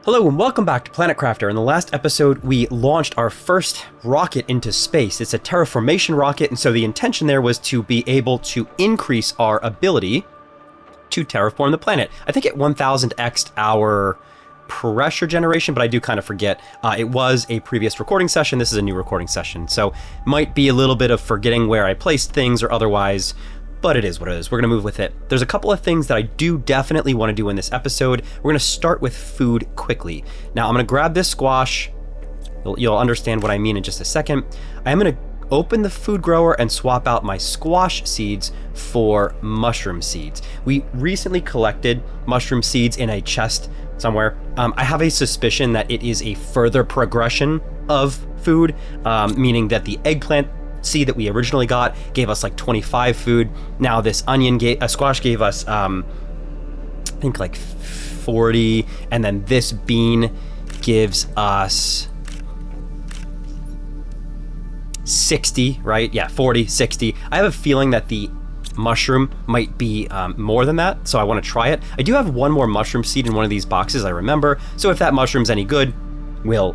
Hello and welcome back to Planet Crafter. In the last episode, we launched our first rocket into space. It's a terraformation rocket, and so the intention there was to be able to increase our ability to terraform the planet. I think at 1000x our pressure generation, but I do kind of forget. It was a previous recording session. This is a new recording session, so might be a little bit of forgetting where I placed things or otherwise. But it is what it is. We're going to move with it. There's a couple of things that I do definitely want to do in this episode. We're going to start with food quickly. Now, I'm going to grab this squash. You'll understand what I mean in just a second. I am going to open the food grower and swap out my squash seeds for mushroom seeds. We recently collected mushroom seeds in a chest somewhere. I have a suspicion that it is a further progression of food, meaning that the eggplant seed that we originally got gave us like 25 food. Now this squash gave us I think like 40, and then this bean gives us 60, right? Yeah, 40, 60. I have a feeling that the mushroom might be more than that, so I want to try it. I do have one more mushroom seed in one of these boxes, I remember, so if that mushroom's any good, we'll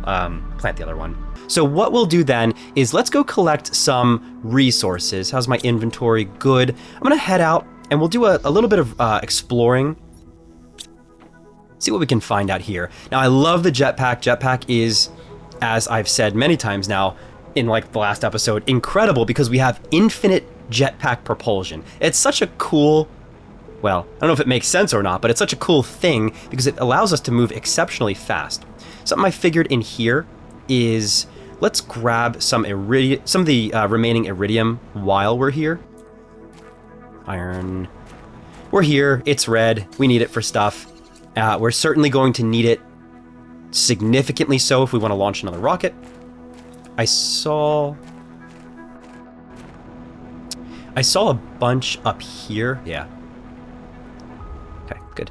plant the other one. So what we'll do then is let's go collect some resources. How's my inventory? Good. I'm gonna head out and we'll do a little bit of exploring. See what we can find out here. Now I love the jetpack. Jetpack is, as I've said many times now in like the last episode, incredible because we have infinite jetpack propulsion. It's such a cool, well, I don't know if it makes sense or not, but it's such a cool thing because it allows us to move exceptionally fast. Something I figured in here is let's grab some of the remaining iridium while we're here. Iron. We're here. It's red. We need it for stuff. We're certainly going to need it significantly so if we want to launch another rocket. I saw a bunch up here. Yeah. Okay, good.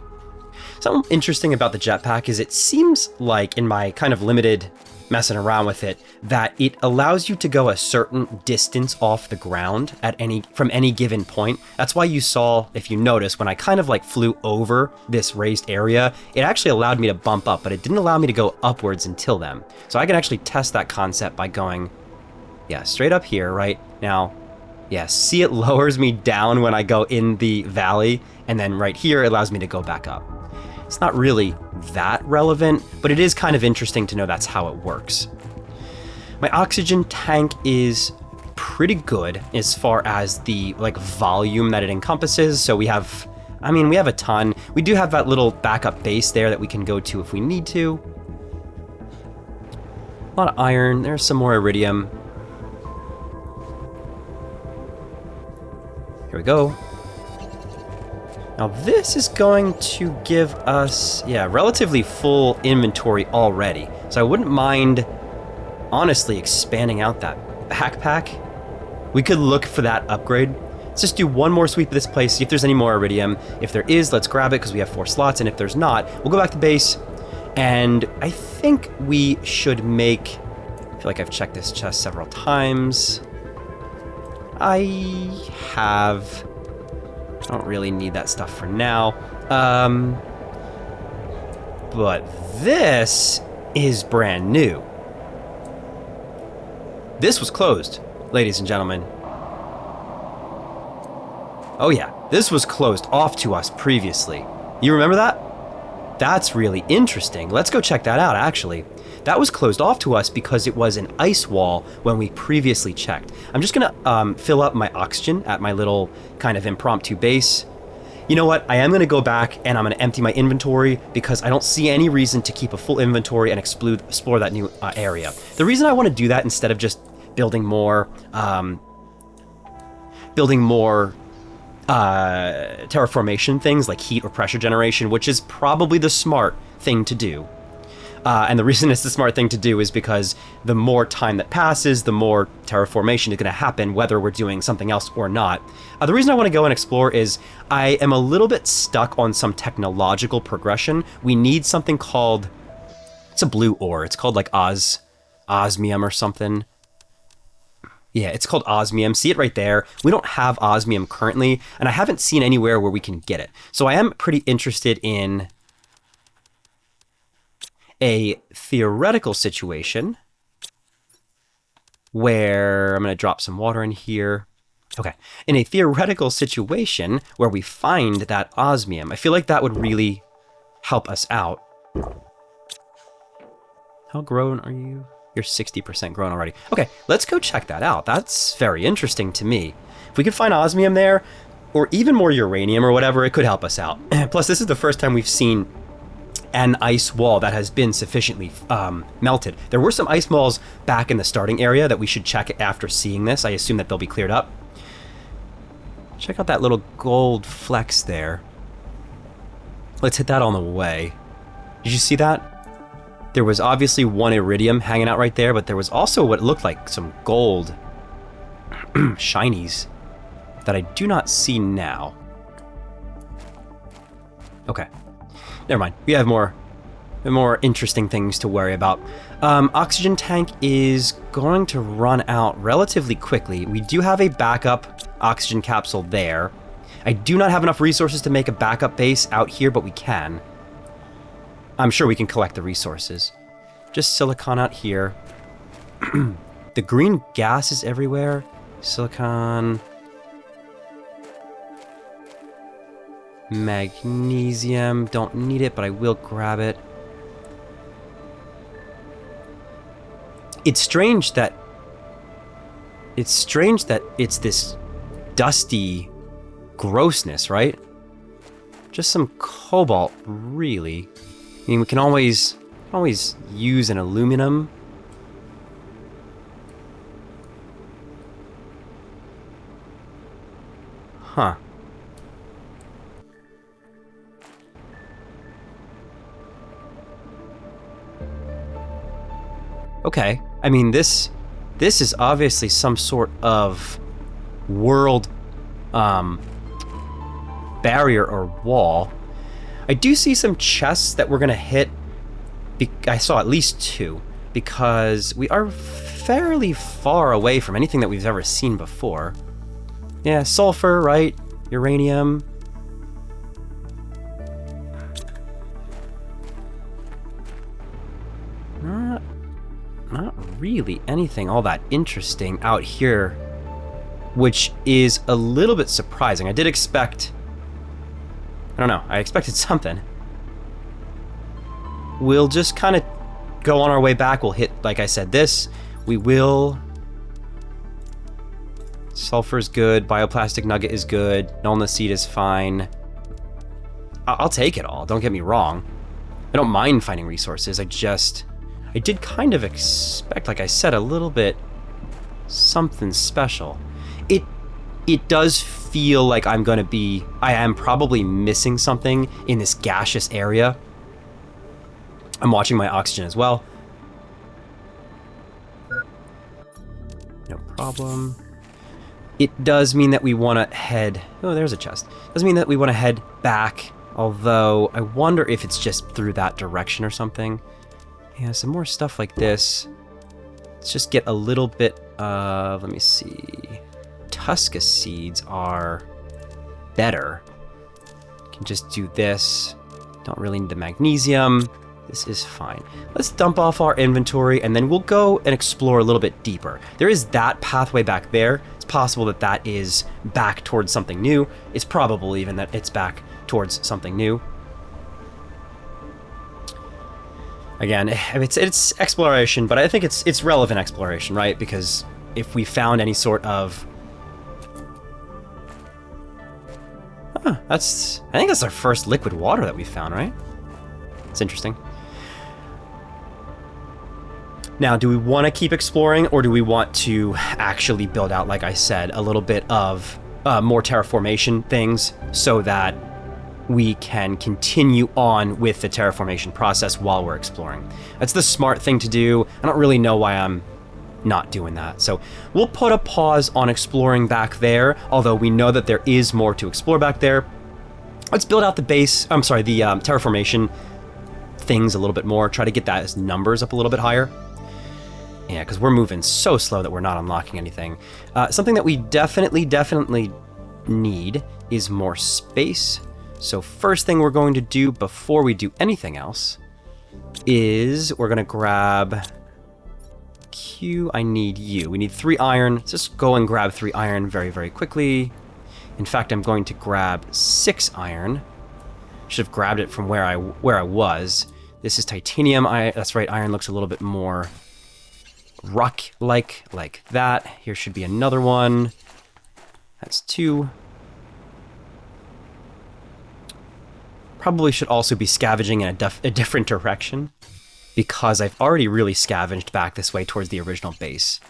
Something interesting about the jetpack is it seems like, in my kind of limited messing around with it, that it allows you to go a certain distance off the ground from any given point. That's why you saw, if you notice, when I kind of like flew over this raised area, it actually allowed me to bump up, but it didn't allow me to go upwards until then. So I can actually test that concept by going, yeah, straight up here right now. Yeah, see, it lowers me down when I go in the valley, and then right here it allows me to go back up. It's not really that relevant, but it is kind of interesting to know that's how it works. My oxygen tank is pretty good as far as the like volume that it encompasses. So we have a ton. We do have that little backup base there that we can go to if we need to. A lot of iron. There's some more iridium. Here we go. Now this is going to give us, yeah, relatively full inventory already. So I wouldn't mind, honestly, expanding out that backpack. We could look for that upgrade. Let's just do one more sweep of this place, see if there's any more iridium. If there is, let's grab it because we have 4 slots, and if there's not, we'll go back to base. And I think we should make, I feel like I've checked this chest several times. I don't really need that stuff for now. But this is brand new. This was closed, ladies and gentlemen. Oh yeah, this was closed off to us previously. You remember that? That's really interesting. Let's go check that out, actually. That was closed off to us because it was an ice wall when we previously checked. I'm just gonna fill up my oxygen at my little kind of impromptu base. You know what? I am gonna go back and I'm gonna empty my inventory because I don't see any reason to keep a full inventory and explore that new area. The reason I want to do that instead of just building more terraformation things like heat or pressure generation, which is probably the smart thing to do. And the reason it's the smart thing to do is because the more time that passes, the more terraformation is going to happen, whether we're doing something else or not. The reason I want to go and explore is I am a little bit stuck on some technological progression. We need something called, it's a blue ore. It's called like osmium or something. Yeah, it's called osmium. See it right there. We don't have osmium currently, and I haven't seen anywhere where we can get it. So I am pretty interested in a theoretical situation where I'm going to drop some water in here. Okay, in a theoretical situation where we find that osmium, I feel like that would really help us out. How grown are you? You're 60% grown already. Okay, let's go check that out. That's very interesting to me. If we could find osmium there, or even more uranium or whatever, it could help us out. Plus, this is the first time we've seen an ice wall that has been sufficiently melted. There were some ice walls back in the starting area that we should check after seeing this. I assume that they'll be cleared up. Check out that little gold flecks there. Let's hit that on the way. Did you see that? There was obviously one iridium hanging out right there, but there was also what looked like some gold shinies that I do not see now. Okay. Never mind. We have more interesting things to worry about. Oxygen tank is going to run out relatively quickly. We do have a backup oxygen capsule there. I do not have enough resources to make a backup base out here, but we can. I'm sure we can collect the resources. Just silicon out here. The green gas is everywhere. Silicon. Magnesium. Don't need it, but I will grab it. It's strange that it's this dusty grossness, right? Just some cobalt, really. I mean, we can always use an aluminum. Huh. Okay. I mean, this is obviously some sort of world barrier or wall. I do see some chests that we're gonna hit. I saw at least 2, because we are fairly far away from anything that we've ever seen before. Yeah, sulfur, right? Uranium. Not really anything all that interesting out here, which is a little bit surprising. I did expect... I don't know, I expected something. We'll just kind of go on our way back. We'll hit, like I said, this. We will... Sulfur's good. Bioplastic nugget is good. Nullness seed is fine. I'll take it all, don't get me wrong. I don't mind finding resources. I did kind of expect, like I said, a little bit something special. It does feel like I am probably missing something in this gaseous area. I'm watching my oxygen as well. No problem. It does mean that we want to head... Oh, there's a chest. It does mean that we want to head back, although I wonder if it's just through that direction or something. Yeah, some more stuff like this. Let's just get a little bit of... Let me see... Tusca seeds are better. Can just do this. Don't really need the magnesium. This is fine. Let's dump off our inventory and then we'll go and explore a little bit deeper. There is that pathway back there. It's possible that that is back towards something new. It's probable even that it's back towards something new. Again, it's exploration, but I think it's relevant exploration, right? Because if we found any sort of... I think that's our first liquid water that we found, right? It's interesting. Now, do we want to keep exploring, or do we want to actually build out, like I said, a little bit of more terraformation things so that we can continue on with the terraformation process while we're exploring? That's the smart thing to do. I don't really know why I'm not doing that. So we'll put a pause on exploring back there, although we know that there is more to explore back there. Let's build out the base, the terraformation things a little bit more, try to get that as numbers up a little bit higher. Yeah, because we're moving so slow that we're not unlocking anything. Something that we definitely need is more space. So first thing we're going to do before we do anything else is we're going to grab Q. I need you. We need 3 iron. Let's just go and grab 3 iron very, very quickly. In fact, I'm going to grab 6 iron. Should have grabbed it from where I was. This is titanium. That's right, iron looks a little bit more rock-like, like that. Here should be another one. That's 2. Probably should also be scavenging in a different direction, because I've already really scavenged back this way towards the original base.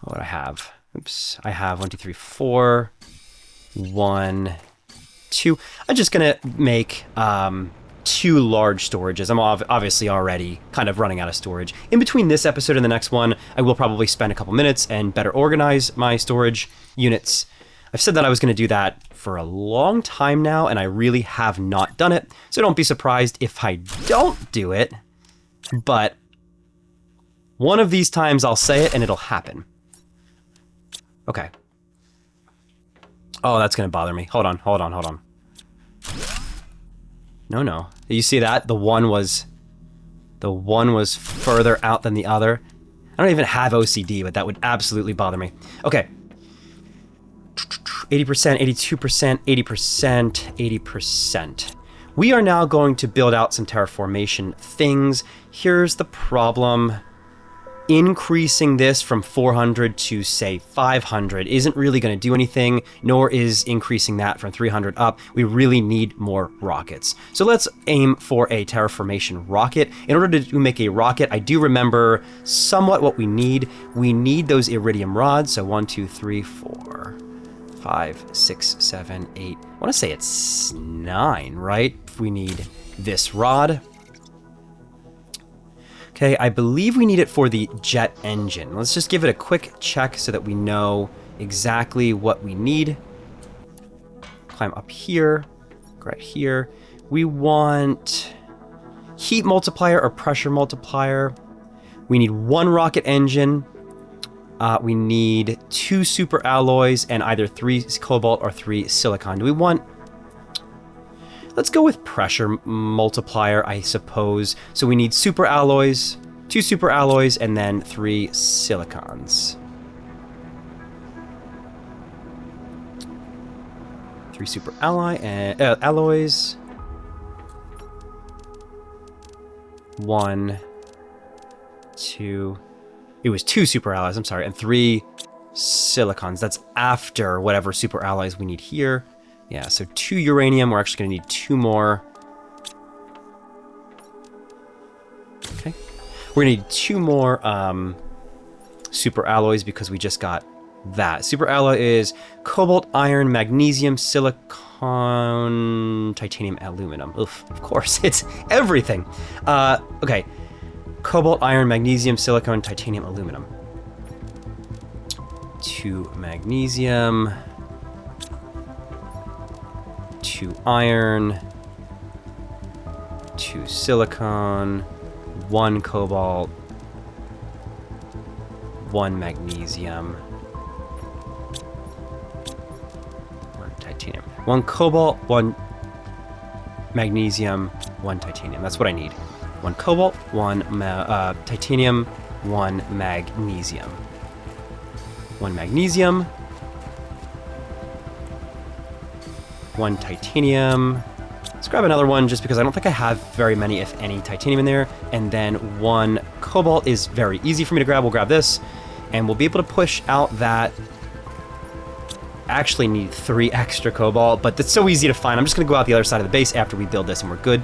What do I have? Oops. I have 1, 2, 3, 4. 1, 2. I'm just gonna make 2 large storages. I'm obviously already kind of running out of storage. In between this episode and the next one, I will probably spend a couple minutes and better organize my storage units. I've said that I was going to do that for a long time now, and I really have not done it. So don't be surprised if I don't do it. But one of these times I'll say it and it'll happen. Okay. Oh, that's going to bother me. Hold on. No. You see that? The one was further out than the other. I don't even have OCD, but that would absolutely bother me. Okay. 80%, 82%, 80%, 80%. We are now going to build out some terraformation things. Here's the problem. Increasing this from 400 to, say, 500 isn't really going to do anything, nor is increasing that from 300 up. We really need more rockets. So let's aim for a terraformation rocket. In order to make a rocket, I do remember somewhat what we need. We need those iridium rods. So 1, 2, 3, 4, 5, 6, 7, 8. I want to say it's 9, right? We need this rod. Okay, I believe we need it for the jet engine. Let's just give it a quick check so that we know exactly what we need. Climb up here, right here. We want heat multiplier or pressure multiplier. We need 1 rocket engine. We need 2 super alloys and either 3 cobalt or 3 silicon. Do we want... Let's go with pressure multiplier, I suppose. So we need super alloys, 2 super alloys, and then 3 silicons. 3 super alloys. 1, 2. It was 2 super alloys, I'm sorry, and 3 silicons. That's after whatever super alloys we need here. Yeah, so 2 uranium. We're actually going to need 2 more. Okay. We're going to need 2 more super alloys because we just got that. Super alloy is cobalt, iron, magnesium, silicon, titanium, aluminum. Oof, of course, it's everything. Okay. Cobalt, iron, magnesium, silicon, titanium, aluminum. 2 magnesium. 2 iron, 2 silicon, 1 cobalt, 1 magnesium, 1 titanium. 1 cobalt, 1 magnesium, 1 titanium. That's what I need. 1 cobalt, 1 titanium, 1 magnesium. 1 magnesium. 1 titanium. Let's grab another one just because I don't think I have very many, if any, titanium in there. And then 1 cobalt is very easy for me to grab. We'll grab this and we'll be able to push out that. Actually need 3 extra cobalt, but that's so easy to find. I'm just going to go out the other side of the base after we build this and we're good.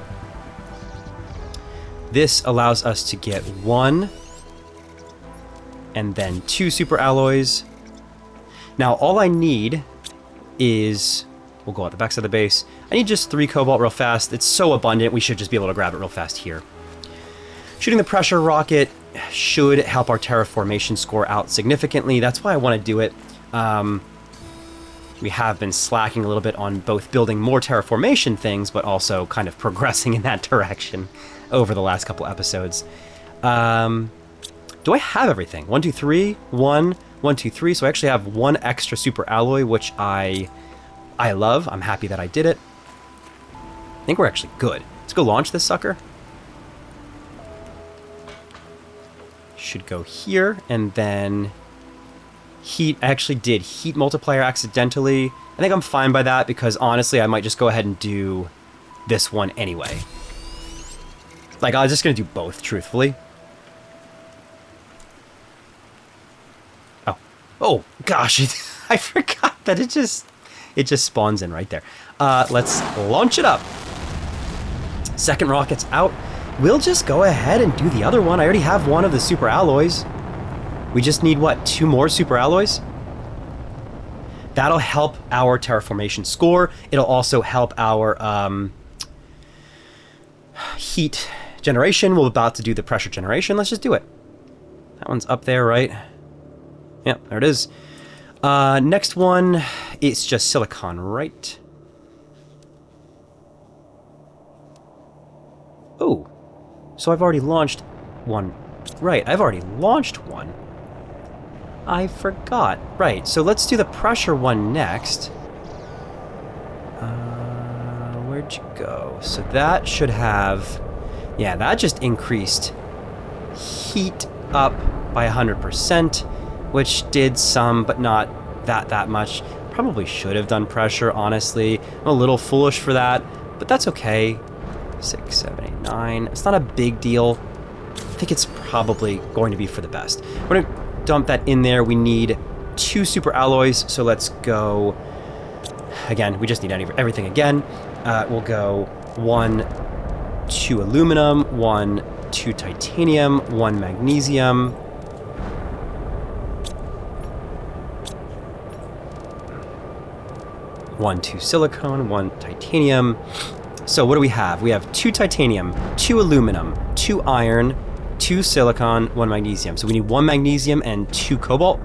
This allows us to get 1 and then 2 super alloys. Now all I need is... We'll go out the backside of the base. I need just 3 cobalt real fast. It's so abundant, we should just be able to grab it real fast here. Shooting the pressure rocket should help our terraformation score out significantly. That's why I want to do it. We have been slacking a little bit on both building more terraformation things, but also kind of progressing in that direction over the last couple episodes. Do I have everything? 1, 2, 3, 1, 1, 2, 3. So I actually have 1 extra super alloy, which I love. I'm happy that I did it. I think we're actually good. Let's go launch this sucker. should go here, and then heat. I actually did heat multiplier accidentally. I think I'm fine by that because honestly I might just go ahead and do this one anyway. Like, I was just gonna do both, truthfully. Oh gosh, I forgot that it just spawns in right there. Let's launch it up. Second rocket's out. We'll just go ahead and do the other one. I already have one of the super alloys. We just need, what, 2 more super alloys? That'll help our terraformation score. It'll also help our heat generation. We're about to do the pressure generation. Let's just do it. That one's up there, right? Yeah, there it is. Next one, it's just silicon, right? Oh, so I've already launched one. Right, I've already launched one. I forgot. Right, so let's do the pressure one next. Where'd you go? So that should have... Yeah, that just increased heat up by 100%, which did some, but not that much. Probably should have done pressure, honestly. I'm a little foolish for that, but that's okay. 6, 7, 8, 9. It's not a big deal. I think it's probably going to be for the best. We're gonna dump that in there. We need 2 super alloys, so let's go. Again, we just need everything again. We'll go 1, 2 aluminum, 1, 2 titanium, 1 magnesium. One, 2 silicone, 1 titanium. So what do we have? We have 2 titanium, 2 aluminum, 2 iron, 2 silicon, 1 magnesium. So we need 1 magnesium and 2 cobalt.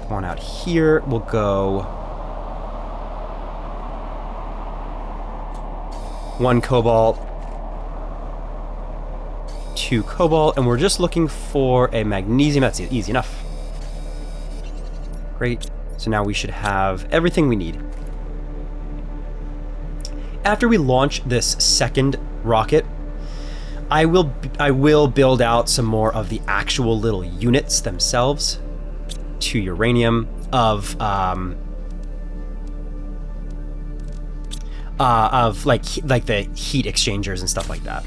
Come on out here. We'll go 1 cobalt, 2 cobalt, and we're just looking for a magnesium. That's easy enough. Great. So now we should have everything we need. After we launch this second rocket, I will build out some more of the actual little units themselves to uranium of like the heat exchangers and stuff like that.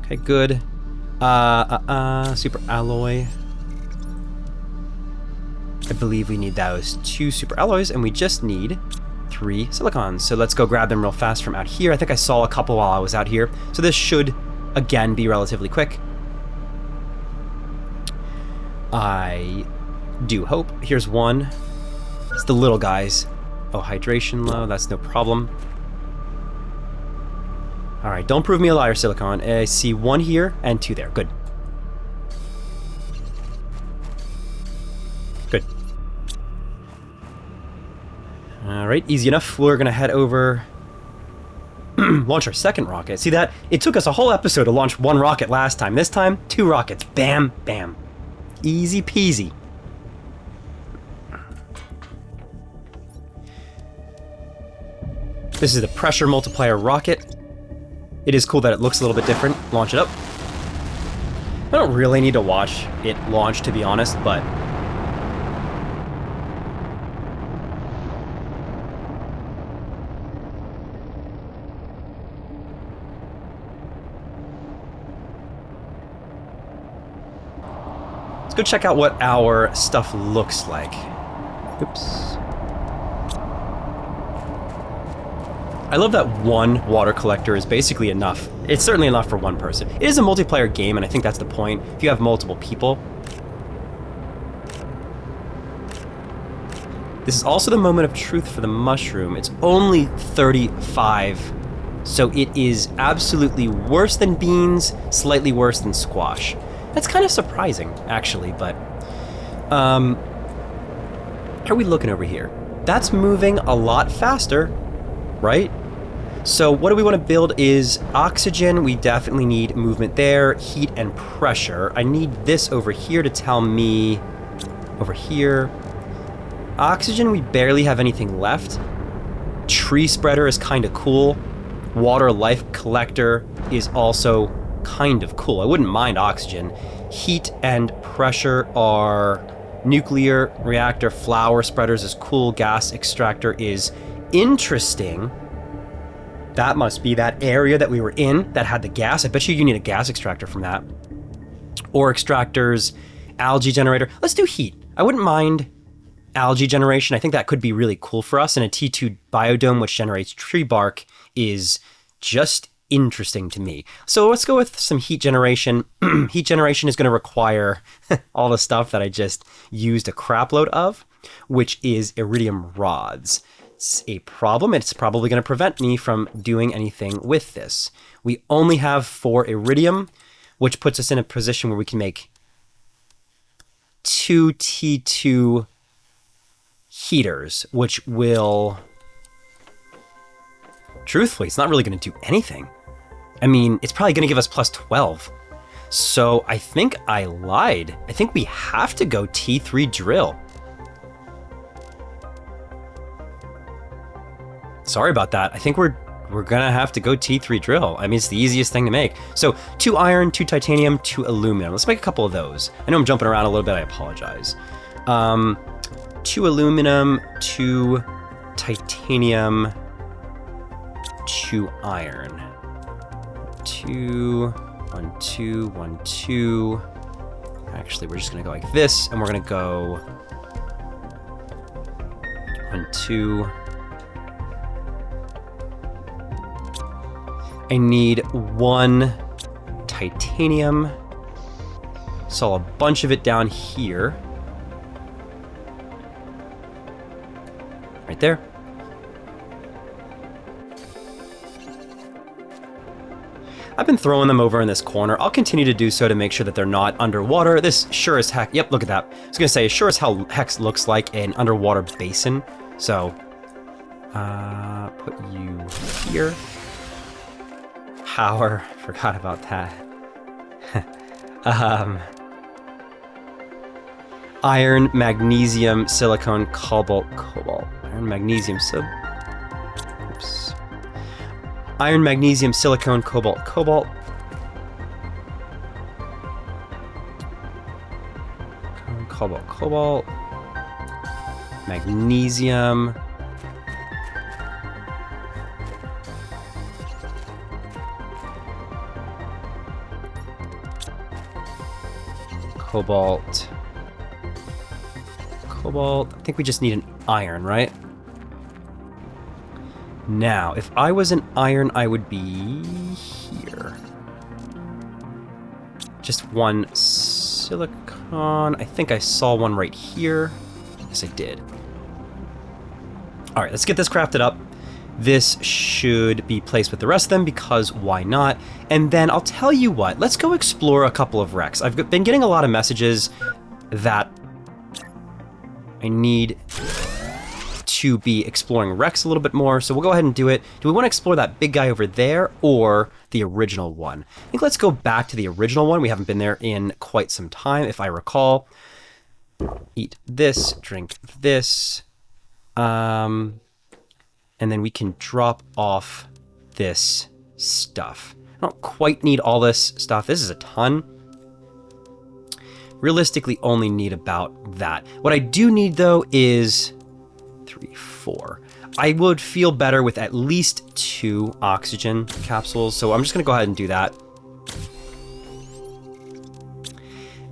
Okay, good. Super alloy. I believe we need those 2 super alloys, and we just need 3 silicons. So let's go grab them real fast from out here. I think I saw a couple while I was out here. So this should, again, be relatively quick. I do hope. Here's one. It's the little guys. Oh, hydration low. That's no problem. All right, don't prove me a liar, silicon. I see 1 here and 2 there. Good. Good. All right, easy enough. We're gonna head over, launch our second rocket. See that? It took us a whole episode to launch 1 rocket last time. This time, 2 rockets. Bam, bam. Easy peasy. This is the pressure multiplier rocket. It is cool that it looks a little bit different. Launch it up. I don't really need to watch it launch, to be honest, but let's go check out what our stuff looks like. Oops. I love that 1 water collector is basically enough. It's certainly enough for 1 person. It is a multiplayer game, and I think that's the point. If you have multiple people. This is also the moment of truth for the mushroom. It's only 35, so it is absolutely worse than beans, slightly worse than squash. That's kind of surprising, actually, but how are we looking over here? That's moving a lot faster, right? So what do we want to build is oxygen. We definitely need movement there, heat and pressure. I need this over here to tell me over here. Oxygen, we barely have anything left. Tree spreader is kind of cool. Water life collector is also kind of cool. I wouldn't mind oxygen. Heat and pressure are nuclear reactor. Flower spreaders is cool. Gas extractor is interesting. That must be that area that we were in that had the gas. I bet you need a gas extractor from that. Ore extractors, algae generator. Let's do heat. I wouldn't mind algae generation. I think that could be really cool for us. And a T2 biodome, which generates tree bark, is just interesting to me. So let's go with some heat generation. Heat generation is going to require all the stuff that I just used a crap load of, which is iridium rods. It's a problem. It's probably going to prevent me from doing anything with this. We only have 4 iridium, which puts us in a position where we can make 2 T2 heaters, which will... Truthfully, it's not really going to do anything. I mean, it's probably going to give us plus 12. So I think I lied. I think we have to go T3 drill. Sorry about that. I think we're gonna have to go T3 drill. I mean, it's the easiest thing to make. So 2 iron, 2 titanium, 2 aluminum. Let's make a couple of those. I know I'm jumping around a little bit. I apologize. 2 aluminum, 2 titanium, 2 iron. 2, 1, 2, 1, 2. Actually, we're just gonna go like this, and we're gonna go 1, 2. I need 1 titanium. Saw a bunch of it down here. Right there. I've been throwing them over in this corner. I'll continue to do so to make sure that they're not underwater. This sure as heck, yep, look at that. I was gonna say, sure as hell heck looks like an underwater basin. So, put you here. Power, forgot about that. Iron, magnesium, silicon, cobalt. Iron, magnesium, oops. Iron, magnesium, silicon, cobalt. Cobalt. Magnesium. Cobalt. I think we just need an iron, right? Now, if I was an iron, I would be here. Just 1 silicon. I think I saw one right here. Yes, I did. All right, let's get this crafted up. This should be placed with the rest of them because why not? And then I'll tell you what, let's go explore a couple of wrecks. I've been getting a lot of messages that I need to be exploring wrecks a little bit more, so we'll go ahead and do it. Do we want to explore that big guy over there or the original one? I think let's go back to the original one. We haven't been there in quite some time, if I recall. Eat this, drink this. And then we can drop off this stuff. I don't quite need all this stuff. This is a ton. Realistically, only need about that. What I do need, though, is 3, 4. I would feel better with at least 2 oxygen capsules, so I'm just going to go ahead and do that.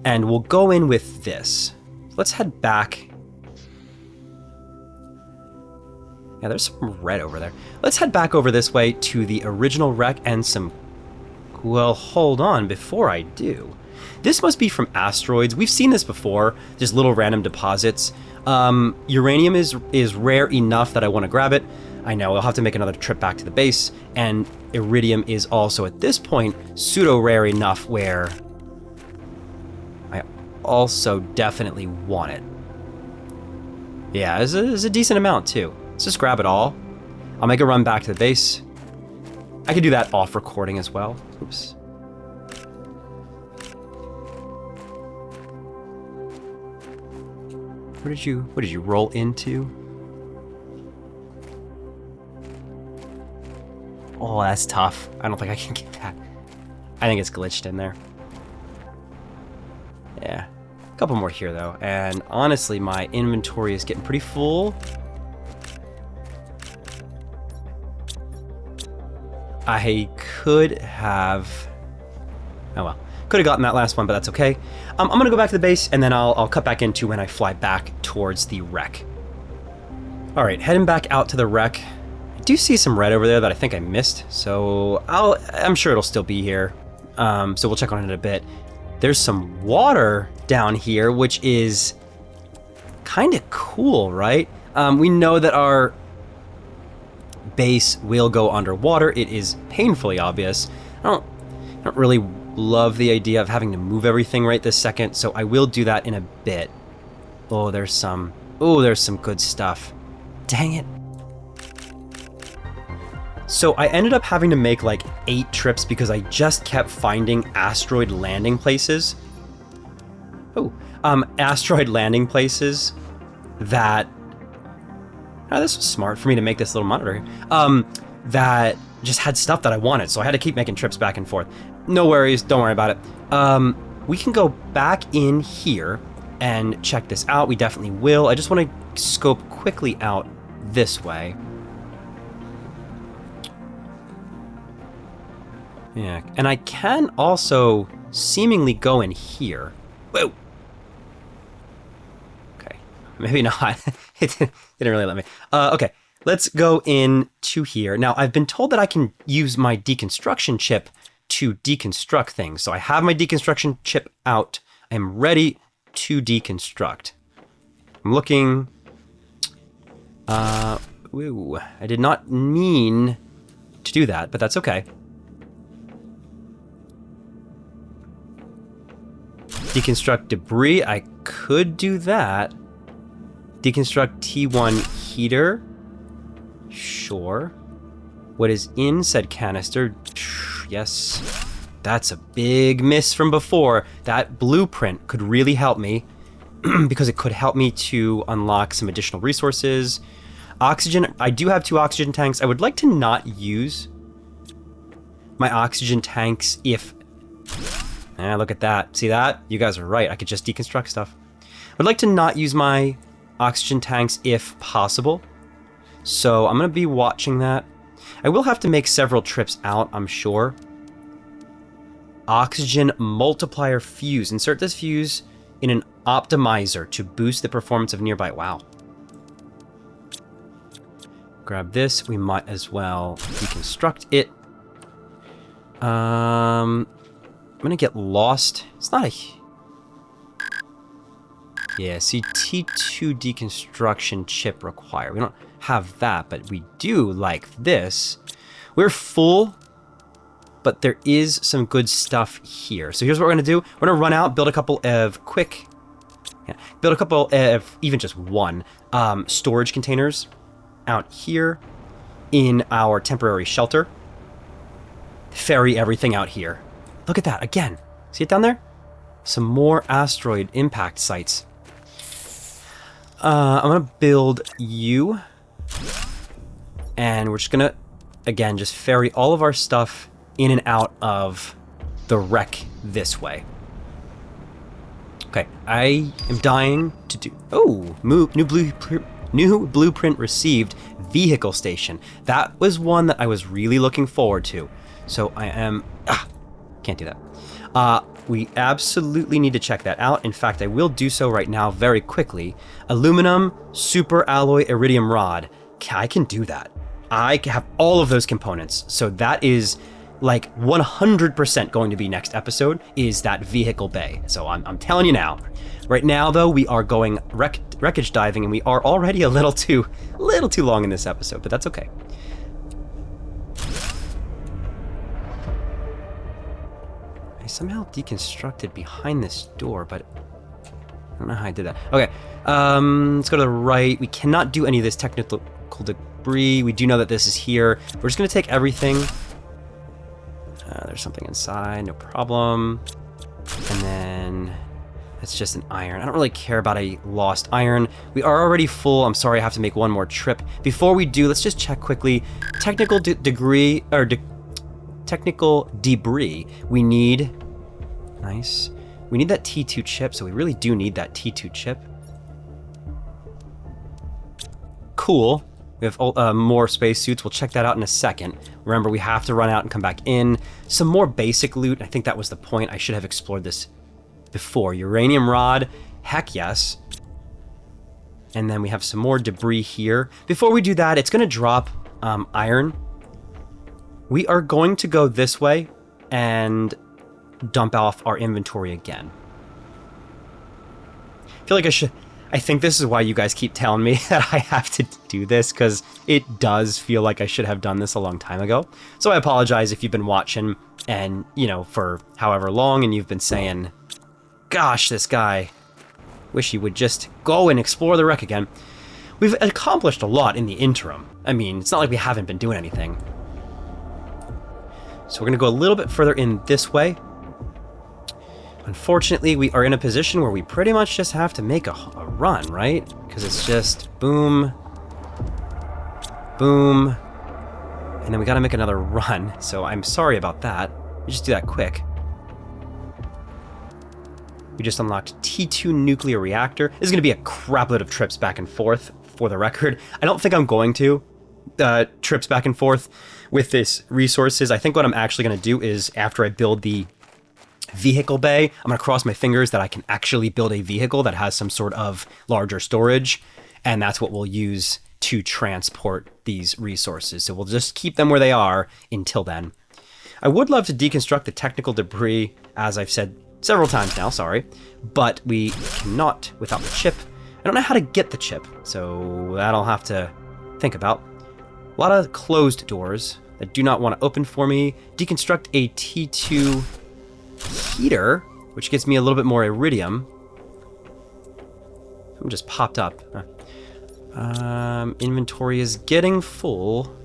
And we'll go in with this. Let's head back. Yeah, there's some red over there. Let's head back over this way to the original wreck and some... Well, hold on before I do. This must be from asteroids. We've seen this before, just little random deposits. Uranium is rare enough that I want to grab it. I know, I'll have to make another trip back to the base. And iridium is also, at this point, pseudo-rare enough where I also definitely want it. Yeah, it's a decent amount, too. Let's just grab it all. I'll make a run back to the base. I could do that off recording as well. Oops. What did you roll into? Oh, that's tough. I don't think I can get that. I think it's glitched in there. Yeah. A couple more here, though. And honestly, my inventory is getting pretty full. I could have... Oh, well. Could have gotten that last one, but that's okay. I'm going to go back to the base, and then I'll cut back into when I fly back towards the wreck. All right, heading back out to the wreck. I do see some red over there that I think I missed, so I'm sure it'll still be here. So we'll check on it in a bit. There's some water down here, which is kind of cool, right? We know that our base will go underwater. It is painfully obvious. I don't really love the idea of having to move everything right this second, so I will do that in a bit. Oh, there's some good stuff. Dang it. So I ended up having to make like 8 trips because I just kept finding asteroid landing places. Asteroid landing places that... Oh, this was smart for me to make this little monitor. That just had stuff that I wanted, so I had to keep making trips back and forth. No worries, don't worry about it. We can go back in here and check this out. We definitely will. I just want to scope quickly out this way. Yeah, and I can also seemingly go in here. Whoa! Okay, maybe not. It didn't really let me. Okay, let's go into here. Now, I've been told that I can use my deconstruction chip to deconstruct things. So I have my deconstruction chip out. I am ready to deconstruct. I'm looking... Ooh, I did not mean to do that, but that's okay. Deconstruct debris, I could do that. Deconstruct T1 heater. Sure. What is in said canister? Yes. That's a big miss from before. That blueprint could really help me because it could help me to unlock some additional resources. Oxygen, I do have 2 oxygen tanks. I would like to not use my oxygen tanks if... look at that. See that? You guys are right. I could just deconstruct stuff. I would like to not use my oxygen tanks if possible. So I'm going to be watching that. I will have to make several trips out, I'm sure. Oxygen multiplier fuse. Insert this fuse in an optimizer to boost the performance of nearby... Wow. Grab this. We might as well deconstruct it. I'm gonna get lost. It's not a... Yeah, see, T2 deconstruction chip required. We don't have that, but we do like this. We're full, but there is some good stuff here. So here's what we're gonna do. We're gonna run out, build a couple of quick... Yeah, build a couple of, even just one, storage containers out here in our temporary shelter. Ferry everything out here. Look at that, again. See it down there? Some more asteroid impact sites. I'm gonna build you. And we're just gonna, again, just ferry all of our stuff in and out of the wreck this way. Okay, I am dying to do... Oh, new blueprint received. Vehicle station. That was one that I was really looking forward to. So I am... can't do that. We absolutely need to check that out. In fact, I will do so right now very quickly. Aluminum, super alloy, iridium rod. I can do that. I have all of those components. So that is like 100% going to be next episode, is that vehicle bay. So I'm telling you now. Right now, though, we are going wreckage diving, and we are already a little too long in this episode, but that's okay. I somehow deconstructed behind this door, but I don't know how I did that. Okay, let's go to the right. We cannot do any of this technical debris. We do know that this is here. We're just going to take everything. There's something inside, no problem. And then that's just an iron. I don't really care about a lost iron. We are already full. I'm sorry I have to make one more trip. Before we do, let's just check quickly. Technical degree, or technical debris. We need... Nice. We need that T2 chip, so we really do need that T2 chip. Cool. We have more spacesuits. We'll check that out in a second. Remember, we have to run out and come back in. Some more basic loot. I think that was the point. I should have explored this before. Uranium rod. Heck yes. And then we have some more debris here. Before we do that, it's going to drop iron. We are going to go this way and dump off our inventory again. I feel like I think this is why you guys keep telling me that I have to do this, because it does feel like I should have done this a long time ago. So I apologize if you've been watching and, you know, for however long, and you've been saying, gosh, this guy, wish he would just go and explore the wreck again. We've accomplished a lot in the interim. I mean, it's not like we haven't been doing anything. So we're going to go a little bit further in this way. Unfortunately, we are in a position where we pretty much just have to make a run, right? Because it's just boom, boom, and then we got to make another run. So I'm sorry about that. We just do that quick. We just unlocked T2 nuclear reactor. This is going to be a crapload of trips back and forth, for the record. I don't think I'm going to trips back and forth with this resources. I think what I'm actually going to do is, after I build the vehicle bay, I'm going to cross my fingers that I can actually build a vehicle that has some sort of larger storage, and that's what we'll use to transport these resources. So we'll just keep them where they are until then. I would love to deconstruct the technical debris, as I've said several times now, sorry, but we cannot without the chip. I don't know how to get the chip, so that I'll have to think about. A lot of closed doors that do not want to open for me. Deconstruct a T2 heater, which gives me a little bit more iridium. Something just popped up. Inventory is getting full.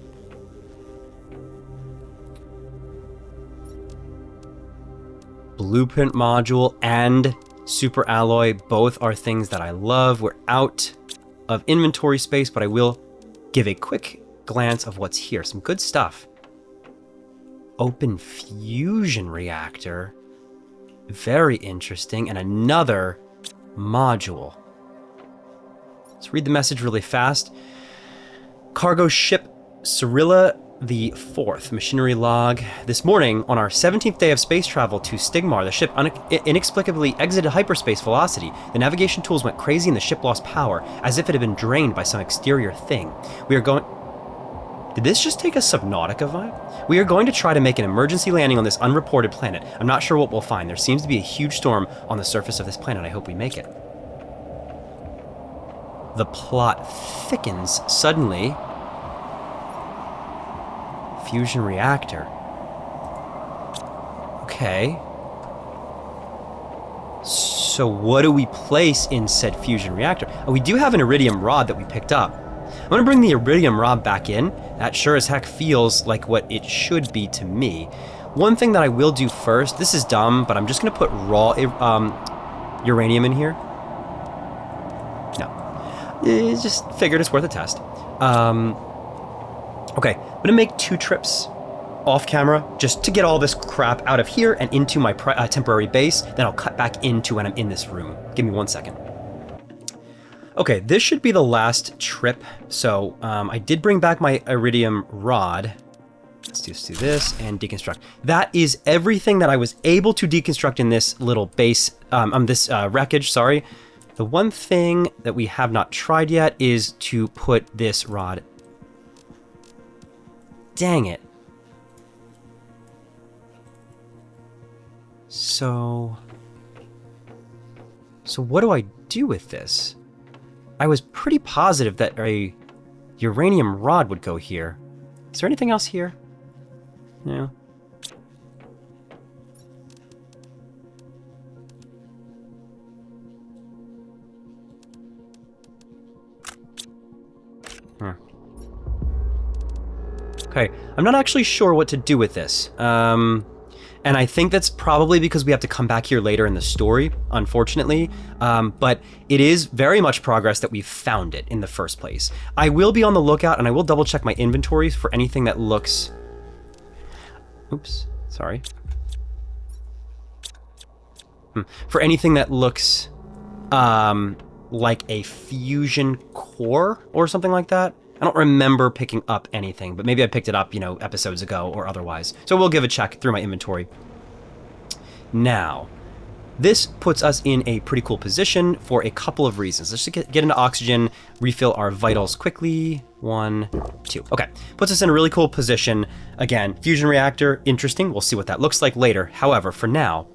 Blueprint module and super alloy, both are things that I love. We're out of inventory space, but I will give a quick glance of what's here. Some good stuff. Open fusion reactor. Very interesting. And another module. Let's read the message really fast. Cargo ship Cyrilla the 4th. Machinery log. This morning, on our 17th day of space travel to Stigmar, the ship inexplicably exited hyperspace velocity. The navigation tools went crazy and the ship lost power, as if it had been drained by some exterior thing. We are going... Did this just take a Subnautica vibe? We are going to try to make an emergency landing on this unreported planet. I'm not sure what we'll find. There seems to be a huge storm on the surface of this planet. I hope we make it. The plot thickens suddenly. Fusion reactor. Okay. So what do we place in said fusion reactor? Oh, we do have an iridium rod that we picked up. I'm going to bring the iridium rod back in. That sure as heck feels like what it should be to me. One thing that I will do first, this is dumb, but I'm just going to put raw uranium in here. No. Just figured it's worth a test. Okay, I'm going to make 2 trips off camera just to get all this crap out of here and into my temporary base. Then I'll cut back into when I'm in this room. Give me 1 second. Okay, this should be the last trip. So I did bring back my iridium rod. Let's just do this and deconstruct. That is everything that I was able to deconstruct in this little base, this wreckage, sorry. The one thing that we have not tried yet is to put this rod. Dang it. So what do I do with this? I was pretty positive that a uranium rod would go here. Is there anything else here? No. Okay, I'm not actually sure what to do with this. And I think that's probably because we have to come back here later in the story, unfortunately. But it is very much progress that we found it in the first place. I will be on the lookout, and I will double check my inventory for anything that looks... Oops, sorry. For anything that looks like a fusion core or something like that. I don't remember picking up anything, but maybe I picked it up, you know, episodes ago or otherwise. So we'll give a check through my inventory. Now, this puts us in a pretty cool position for a couple of reasons. Let's just get into oxygen, refill our vitals quickly. 1, 2. Okay, puts us in a really cool position. Again, fusion reactor, interesting. We'll see what that looks like later. However, for now,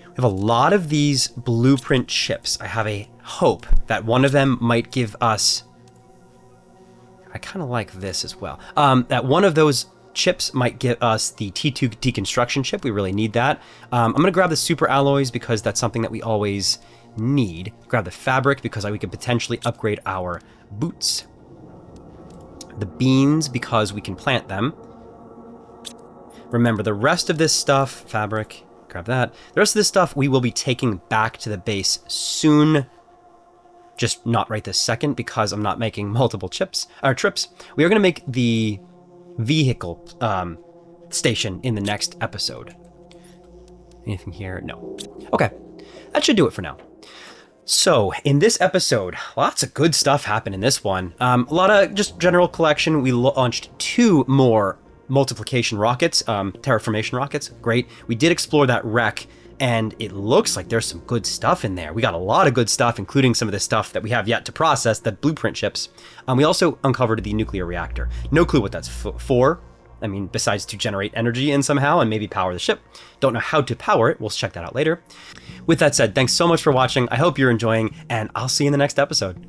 we have a lot of these blueprint chips. I have a hope that one of them might give us... I kind of like this as well. That one of those chips might give us the T2 deconstruction chip. We really need that. I'm going to grab the super alloys because that's something that we always need. Grab the fabric because we could potentially upgrade our boots. The beans because we can plant them. Remember, the rest of this stuff, fabric, grab that. The rest of this stuff we will be taking back to the base soon. Just not right this second because I'm not making multiple trips. We are going to make the vehicle station in the next episode. Anything here? No. Okay, that should do it for now. So in this episode, lots of good stuff happened in this one. A lot of just general collection. We launched 2 more multiplication rockets, terraformation rockets. Great. We did explore that wreck, and it looks like there's some good stuff in there. We got a lot of good stuff, including some of the stuff that we have yet to process, the blueprint chips. We also uncovered the nuclear reactor. No clue what that's for. I mean, besides to generate energy in somehow and maybe power the ship. Don't know how to power it. We'll check that out later. With that said, thanks so much for watching. I hope you're enjoying, and I'll see you in the next episode.